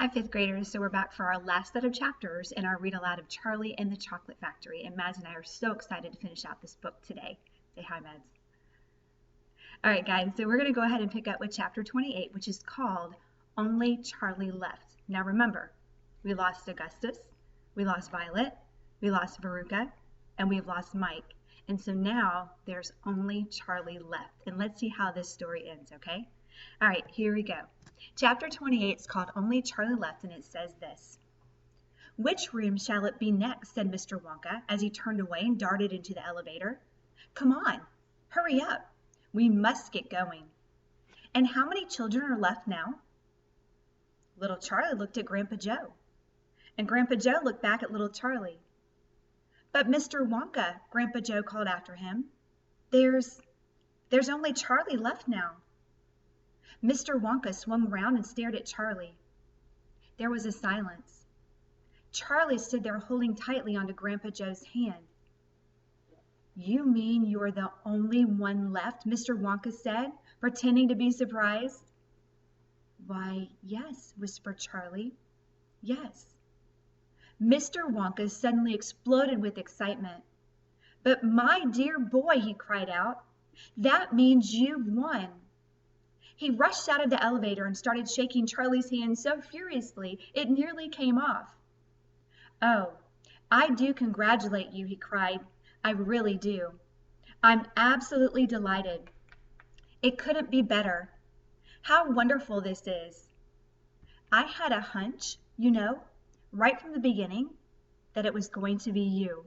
Hi, fifth graders. So we're back for our last set of chapters in our read aloud of Charlie and the Chocolate Factory. And Mads and I are so excited to finish out this book today. Say hi, Mads. All right, guys. So we're going to go ahead and pick up with chapter 28, which is called Only Charlie Left. Now remember, we lost Augustus, we lost Violet, we lost Veruca, and we've lost Mike. And so now there's only Charlie left. And let's see how this story ends, okay? All right, here we go. Chapter 28 is called Only Charlie Left, and it says this. Which room shall it be next? Said Mr. Wonka as he turned away and darted into the elevator. Come on, hurry up. We must get going. And how many children are left now? Little Charlie looked at Grandpa Joe, and Grandpa Joe looked back at little Charlie. But Mr. Wonka, Grandpa Joe called after him, there's only Charlie left now. Mr. Wonka swung around and stared at Charlie. There was a silence. Charlie stood there holding tightly onto Grandpa Joe's hand. You mean you're the only one left? Mr. Wonka said, pretending to be surprised. Why, yes, whispered Charlie. Yes. Mr. Wonka suddenly exploded with excitement. But my dear boy, he cried out, that means you've won. He rushed out of the elevator and started shaking Charlie's hand so furiously it nearly came off. Oh, I do congratulate you, he cried. I really do. I'm absolutely delighted. It couldn't be better. How wonderful this is. I had a hunch, right from the beginning, that it was going to be you.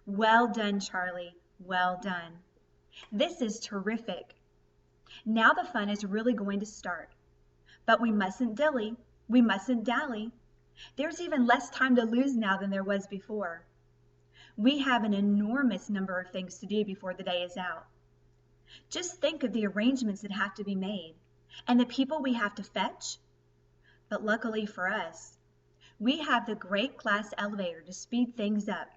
Well done, Charlie. Well done. This is terrific. Now the fun is really going to start. But we mustn't dilly. We mustn't dally. There's even less time to lose now than there was before. We have an enormous number of things to do before the day is out. Just think of the arrangements that have to be made and the people we have to fetch. But luckily for us, we have the great glass elevator to speed things up.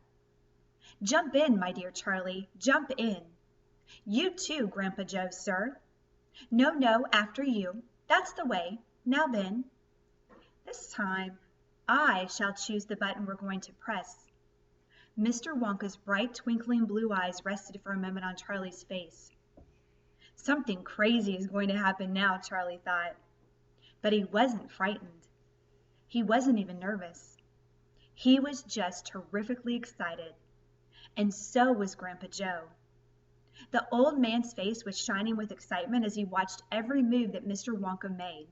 Jump in, my dear Charlie, jump in. You too, Grandpa Joe, sir. No, after you. That's the way. Now then. This time, I shall choose the button we're going to press. Mr. Wonka's bright, twinkling blue eyes rested for a moment on Charlie's face. Something crazy is going to happen now, Charlie thought. But he wasn't frightened. He wasn't even nervous. He was just terrifically excited. And so was Grandpa Joe. The old man's face was shining with excitement as he watched every move that Mr. Wonka made.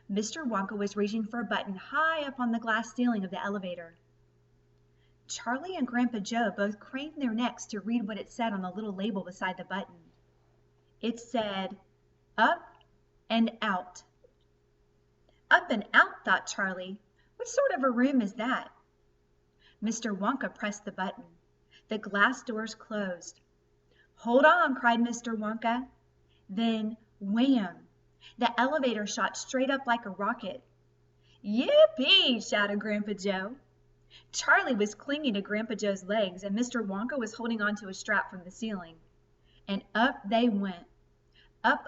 Mr. Wonka was reaching for a button high up on the glass ceiling of the elevator. Charlie and Grandpa Joe both craned their necks to read what it said on the little label beside the button. It said, Up and Out. Up and out, thought Charlie. What sort of a room is that? Mr. Wonka pressed the button. The glass doors closed. Hold on, cried Mr. Wonka. Then, wham! The elevator shot straight up like a rocket. Yippee! Shouted Grandpa Joe. Charlie was clinging to Grandpa Joe's legs, and Mr. Wonka was holding onto a strap from the ceiling. And up they went. Up,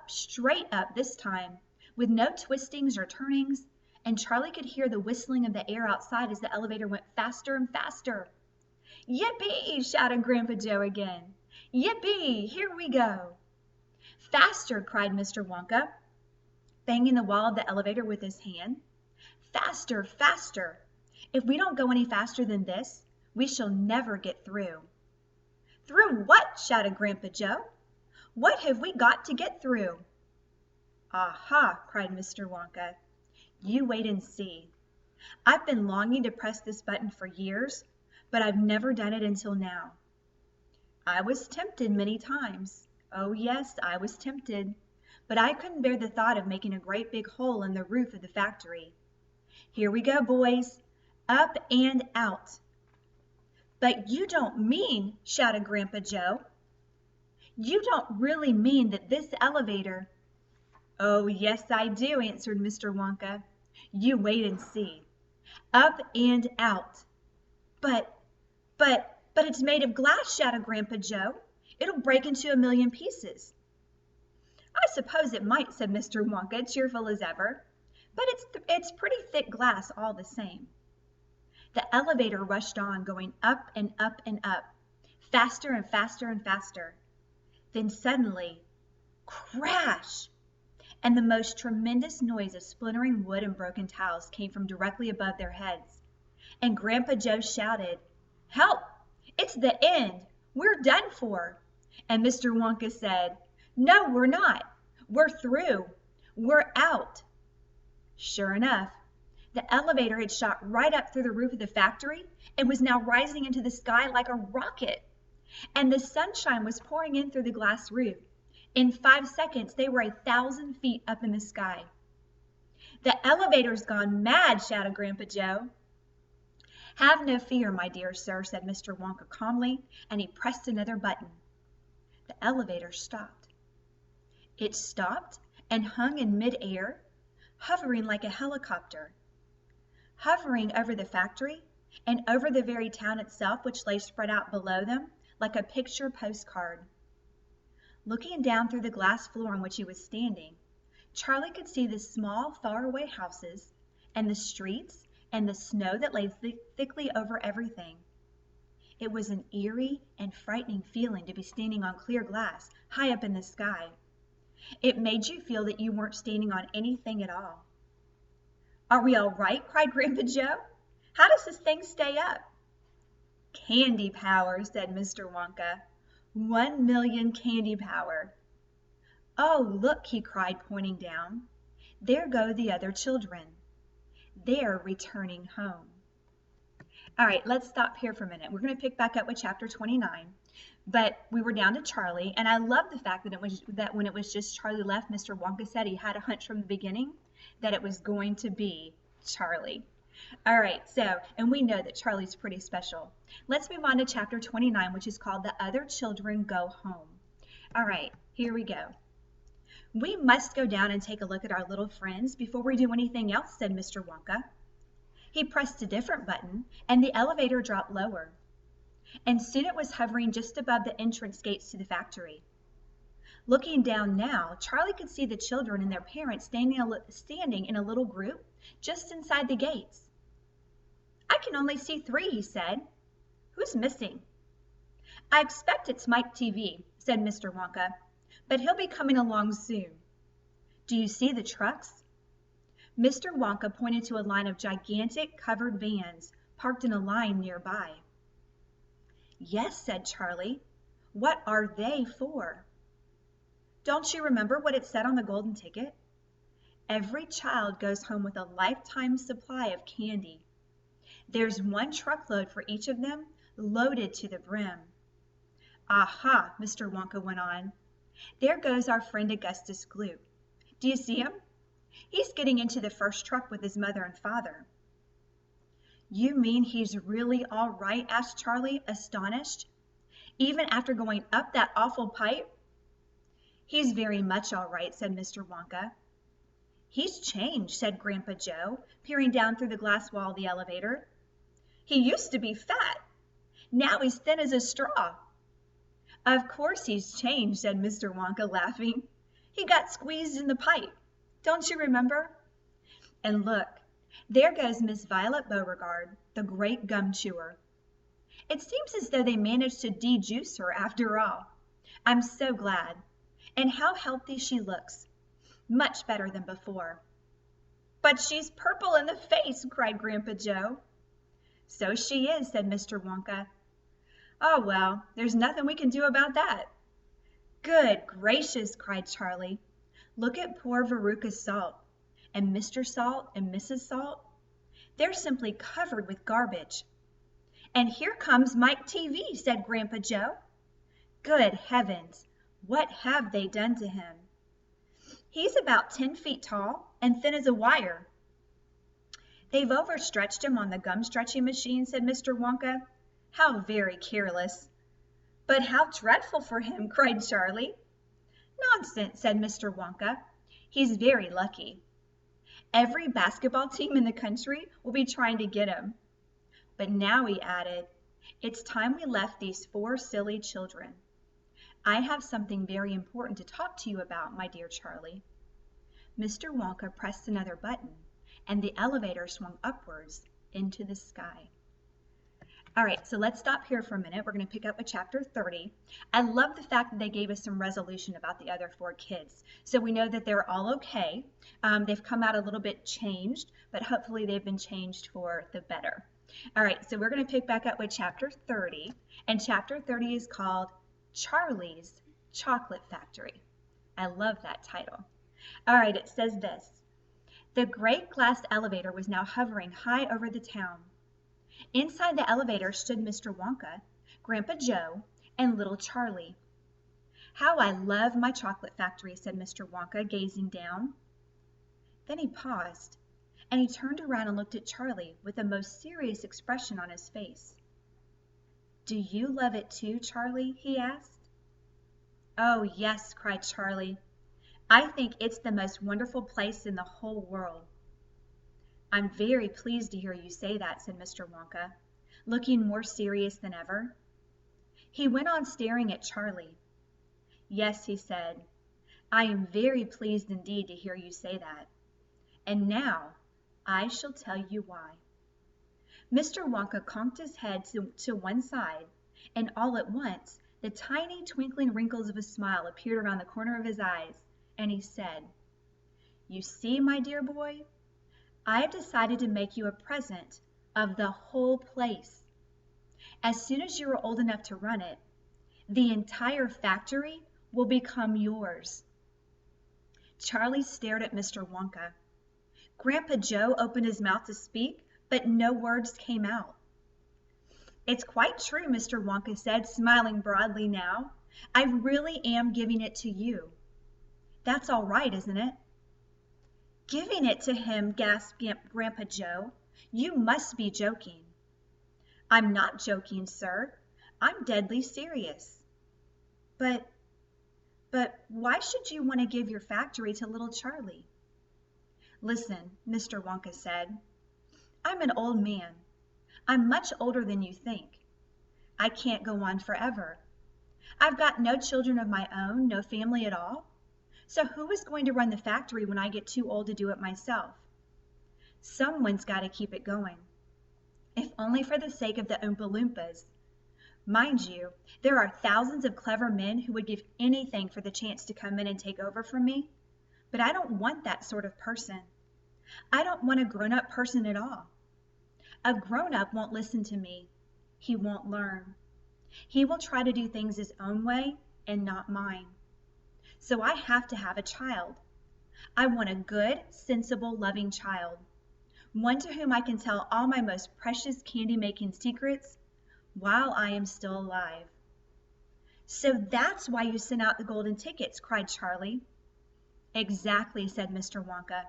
straight up this time, with no twistings or turnings, and Charlie could hear the whistling of the air outside as the elevator went faster and faster. Yippee! Shouted Grandpa Joe again. Yippee! Here we go. Faster, cried Mr. Wonka, banging the wall of the elevator with his hand. Faster, faster. If we don't go any faster than this, we shall never get through. Through what? Shouted Grandpa Joe. What have we got to get through? Aha, cried Mr. Wonka. You wait and see. I've been longing to press this button for years, but I've never done it until now. I was tempted many times. Oh yes, I was tempted. But I couldn't bear the thought of making a great big hole in the roof of the factory. Here we go, boys. Up and out. But you don't mean, shouted Grandpa Joe. You don't really mean that this elevator... Oh, yes, I do, answered Mr. Wonka. You wait and see. Up and out. But it's made of glass, shouted Grandpa Joe. It'll break into a million pieces. I suppose it might, said Mr. Wonka, cheerful as ever. but it's pretty thick glass all the same. The elevator rushed on, going up and up and up, faster and faster and faster. Then suddenly, crash! And the most tremendous noise of splintering wood and broken tiles came from directly above their heads. And Grandpa Joe shouted, "Help! It's the end! We're done for!" And Mr. Wonka said, "No, we're not. We're through. We're out." Sure enough, the elevator had shot right up through the roof of the factory and was now rising into the sky like a rocket. And the sunshine was pouring in through the glass roof. In 5 seconds, they were 1,000 feet up in the sky. "The elevator's gone mad," shouted Grandpa Joe. "Have no fear, my dear sir," said Mr. Wonka calmly, and he pressed another button. The elevator stopped. It stopped and hung in mid-air, hovering like a helicopter, hovering over the factory and over the very town itself, which lay spread out below them like a picture postcard. Looking down through the glass floor on which he was standing, Charlie could see the small, faraway houses and the streets and the snow that lay thickly over everything. It was an eerie and frightening feeling to be standing on clear glass high up in the sky. It made you feel that you weren't standing on anything at all. "Are we all right?" cried Grandpa Joe. "How does this thing stay up?" "Candy power," said Mr. Wonka. 1,000,000 candy power. "Oh, look," he cried, pointing down. "There go the other children. They're returning home." All right, let's stop here for a minute. We're going to pick back up with chapter 29, but we were down to Charlie, and I love the fact that when it was just Charlie left, Mr. Wonka said he had a hunch from the beginning that it was going to be Charlie. All right, and we know that Charlie's pretty special. Let's move on to chapter 29, which is called The Other Children Go Home. All right, here we go. "We must go down and take a look at our little friends before we do anything else," said Mr. Wonka. He pressed a different button, and the elevator dropped lower. And soon it was hovering just above the entrance gates to the factory. Looking down now, Charlie could see the children and their parents standing in a little group just inside the gates. "I can only see 3, he said. "Who's missing?" "I expect it's Mike TV, said Mr. Wonka, "but he'll be coming along soon. Do you see the trucks?" Mr. Wonka pointed to a line of gigantic covered vans parked in a line nearby. "Yes," said Charlie. "What are they for?" "Don't you remember what it said on the golden ticket? Every child goes home with a lifetime supply of candy. There's 1 truckload for each of them, loaded to the brim." "Aha," Mr. Wonka went on. "There goes our friend Augustus Gloop. Do you see him? He's getting into the first truck with his mother and father." "You mean he's really all right?" asked Charlie, astonished. "Even after going up that awful pipe?" "He's very much all right," said Mr. Wonka. "He's changed," said Grandpa Joe, peering down through the glass wall of the elevator. "He used to be fat. Now he's thin as a straw." "Of course he's changed," said Mr. Wonka, laughing. "He got squeezed in the pipe. Don't you remember? And look, there goes Miss Violet Beauregard, the great gum chewer. It seems as though they managed to de-juice her after all. I'm so glad. And how healthy she looks. Much better than before." "But she's purple in the face," cried Grandpa Joe. "So she is," said Mr. Wonka. "Oh, well, there's nothing we can do about that." "Good gracious," cried Charlie. "Look at poor Veruca Salt, and Mr. Salt and Mrs. Salt. They're simply covered with garbage." "And here comes Mike TV," said Grandpa Joe. "Good heavens, what have they done to him? He's about 10 feet tall and thin as a wire." "They've overstretched him on the gum stretching machine," said Mr. Wonka. "How very careless." "But how dreadful for him," cried Charlie. "Nonsense," said Mr. Wonka. "He's very lucky. Every basketball team in the country will be trying to get him. But now," he added, "it's time we left these 4 silly children. I have something very important to talk to you about, my dear Charlie." Mr. Wonka pressed another button, and the elevator swung upwards into the sky. All right, so let's stop here for a minute. We're going to pick up with chapter 30. I love the fact that they gave us some resolution about the other 4 kids. So we know that they're all okay. They've come out a little bit changed, but hopefully they've been changed for the better. All right, so we're going to pick back up with chapter 30, and chapter 30 is called Charlie's Chocolate Factory. I love that title. All right, it says this. The great glass elevator was now hovering high over the town. Inside the elevator stood Mr. Wonka, Grandpa Joe, and little Charlie. How I love my chocolate factory, said Mr. Wonka, gazing down. Then he paused, and he turned around and looked at Charlie with a most serious expression on his face. Do you love it too, Charlie? He asked. Oh, yes, cried Charlie. I think it's the most wonderful place in the whole world. I'm very pleased to hear you say that, said Mr. Wonka, looking more serious than ever. He went on staring at Charlie. Yes, he said, I am very pleased indeed to hear you say that. And now I shall tell you why. Mr. Wonka cocked his head to one side, and all at once the tiny twinkling wrinkles of a smile appeared around the corner of his eyes, and he said, You see, my dear boy, I have decided to make you a present of the whole place. As soon as you are old enough to run it, the entire factory will become yours. Charlie stared at Mr. Wonka. Grandpa Joe opened his mouth to speak, but no words came out. It's quite true, Mr. Wonka said, smiling broadly now. I really am giving it to you. That's all right, isn't it? Giving it to him, gasped Grandpa Joe. You must be joking. I'm not joking, sir. I'm deadly serious. But why should you want to give your factory to little Charlie? Listen, Mr. Wonka said. I'm an old man. I'm much older than you think. I can't go on forever. I've got no children of my own, no family at all. So who is going to run the factory when I get too old to do it myself? Someone's got to keep it going, if only for the sake of the Oompa Loompas. Mind you, there are thousands of clever men who would give anything for the chance to come in and take over from me, but I don't want that sort of person. I don't want a grown-up person at all. A grown-up won't listen to me. He won't learn. He will try to do things his own way and not mine. So I have to have a child. I want a good, sensible, loving child. One to whom I can tell all my most precious candy-making secrets while I am still alive. So that's why you sent out the golden tickets, cried Charlie. Exactly, said Mr. Wonka.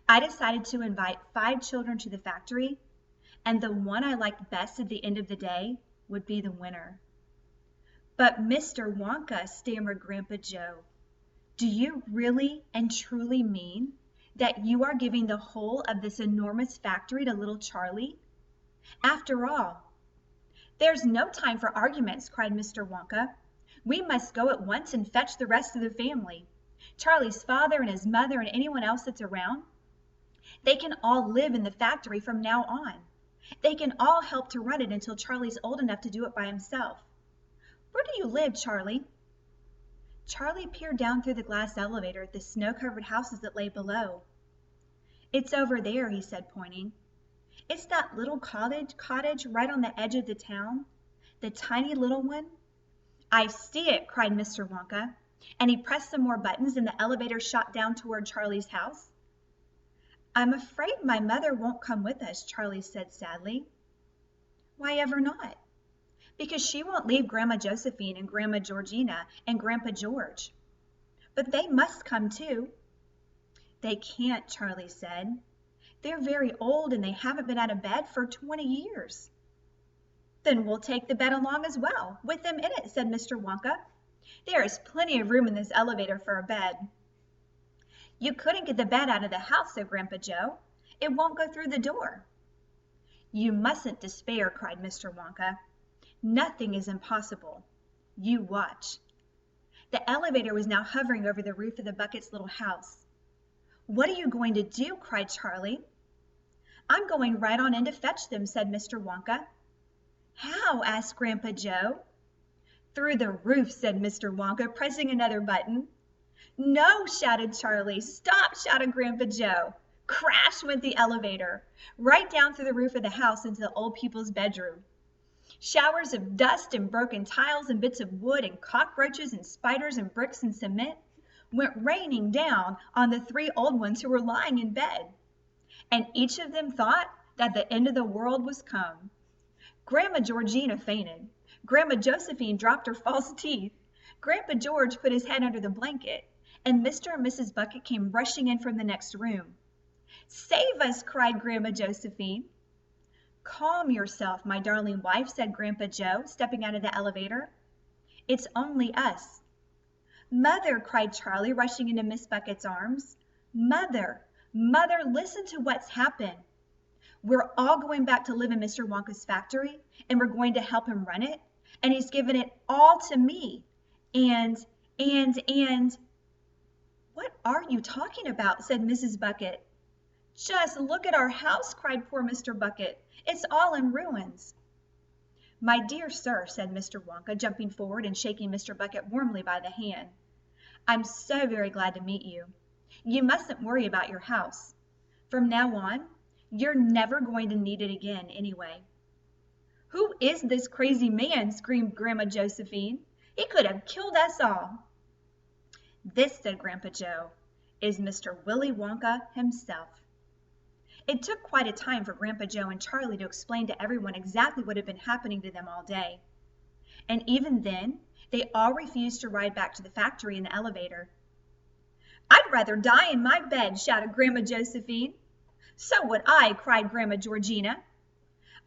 I decided to invite 5 children to the factory, and the one I liked best at the end of the day would be the winner. But Mr. Wonka, stammered Grandpa Joe, do you really and truly mean that you are giving the whole of this enormous factory to little Charlie? After all, there's no time for arguments, cried Mr. Wonka. We must go at once and fetch the rest of the family. Charlie's father and his mother and anyone else that's around. They can all live in the factory from now on. They can all help to run it until Charlie's old enough to do it by himself. Where do you live, Charlie? Charlie peered down through the glass elevator at the snow-covered houses that lay below. It's over there, he said, pointing. It's that little cottage right on the edge of the town, the tiny little one. I see it, cried Mr. Wonka, and he pressed some more buttons and the elevator shot down toward Charlie's house. I'm afraid my mother won't come with us, Charlie said sadly. Why ever not? Because she won't leave Grandma Josephine and Grandma Georgina and Grandpa George. But they must come too. They can't, Charlie said. They're very old and they haven't been out of bed for 20 years. Then we'll take the bed along as well, with them in it, said Mr. Wonka. There is plenty of room in this elevator for a bed. You couldn't get the bed out of the house, said Grandpa Joe. It won't go through the door. You mustn't despair, cried Mr. Wonka. Nothing is impossible. You watch. The elevator was now hovering over the roof of the Bucket's little house. What are you going to do? Cried Charlie. I'm going right on in to fetch them, said Mr. Wonka. How? Asked Grandpa Joe. Through the roof, said Mr. Wonka, pressing another button. No, shouted Charlie. Stop, shouted Grandpa Joe. Crash went the elevator, right down through the roof of the house into the old people's bedroom. Showers of dust and broken tiles and bits of wood and cockroaches and spiders and bricks and cement went raining down on the three old ones who were lying in bed. And each of them thought that the end of the world was come. Grandma Georgina fainted. Grandma Josephine dropped her false teeth. Grandpa George put his head under the blanket, and Mr. and Mrs. Bucket came rushing in from the next room. Save us, cried Grandma Josephine. Calm yourself, my darling wife, said Grandpa Joe, stepping out of the elevator. It's only us. Mother, cried Charlie, rushing into Miss Bucket's arms. Mother, Mother, listen to what's happened. We're all going back to live in Mr. Wonka's factory, and we're going to help him run it, and he's given it all to me. And, what are you talking about? Said Mrs. Bucket. Just look at our house, cried poor Mr. Bucket. It's all in ruins. My dear sir, said Mr. Wonka, jumping forward and shaking Mr. Bucket warmly by the hand. I'm so very glad to meet you. You mustn't worry about your house. From now on, you're never going to need it again anyway. Who is this crazy man? Screamed Grandma Josephine. He could have killed us all. This, said Grandpa Joe, is Mr. Willy Wonka himself. It took quite a time for Grandpa Joe and Charlie to explain to everyone exactly what had been happening to them all day. And even then, they all refused to ride back to the factory in the elevator. I'd rather die in my bed, shouted Grandma Josephine. So would I, cried Grandma Georgina.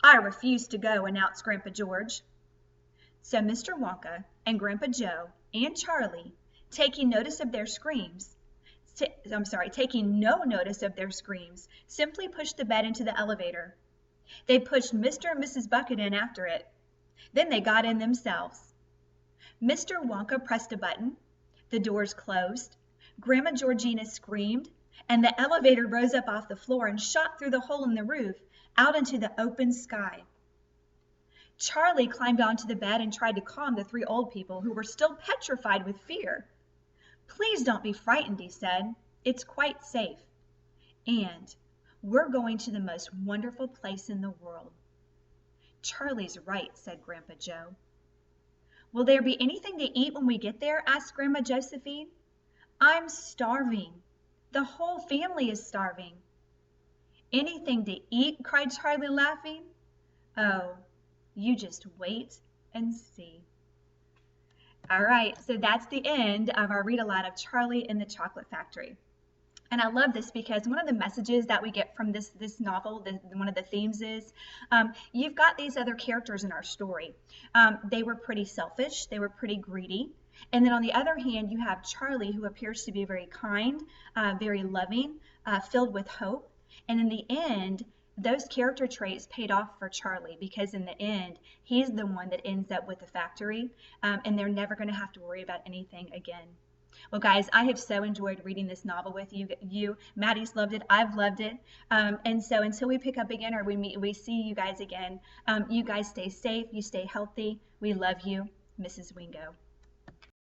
I refuse to go, announced Grandpa George. So Mr. Wonka and Grandpa Joe and Charlie, taking no notice of their screams, simply pushed the bed into the elevator. They pushed Mr. and Mrs. Bucket in after it. Then they got in themselves. Mr. Wonka pressed a button. The doors closed. Grandma Georgina screamed, and the elevator rose up off the floor and shot through the hole in the roof out into the open sky. Charlie climbed onto the bed and tried to calm the three old people who were still petrified with fear. Please don't be frightened, he said. It's quite safe. And we're going to the most wonderful place in the world. Charlie's right, said Grandpa Joe. Will there be anything to eat when we get there? Asked Grandma Josephine. I'm starving. The whole family is starving. Anything to eat? Cried Charlie, laughing. Oh, you just wait and see. All right, so that's the end of our read aloud of Charlie and the Chocolate Factory. And I love this because one of the messages that we get from this novel, one of the themes is, you've got these other characters in our story. They were pretty selfish, they were pretty greedy. And then on the other hand, you have Charlie, who appears to be very kind, very loving, filled with hope. And in the end, those character traits paid off for Charlie, because in the end, he's the one that ends up with the factory, and they're never going to have to worry about anything again. Well, guys, I have so enjoyed reading this novel with you. Maddie's loved it. I've loved it. And so until we pick up again or we see you guys again, you guys stay safe. You stay healthy. We love you. Mrs. Wingo.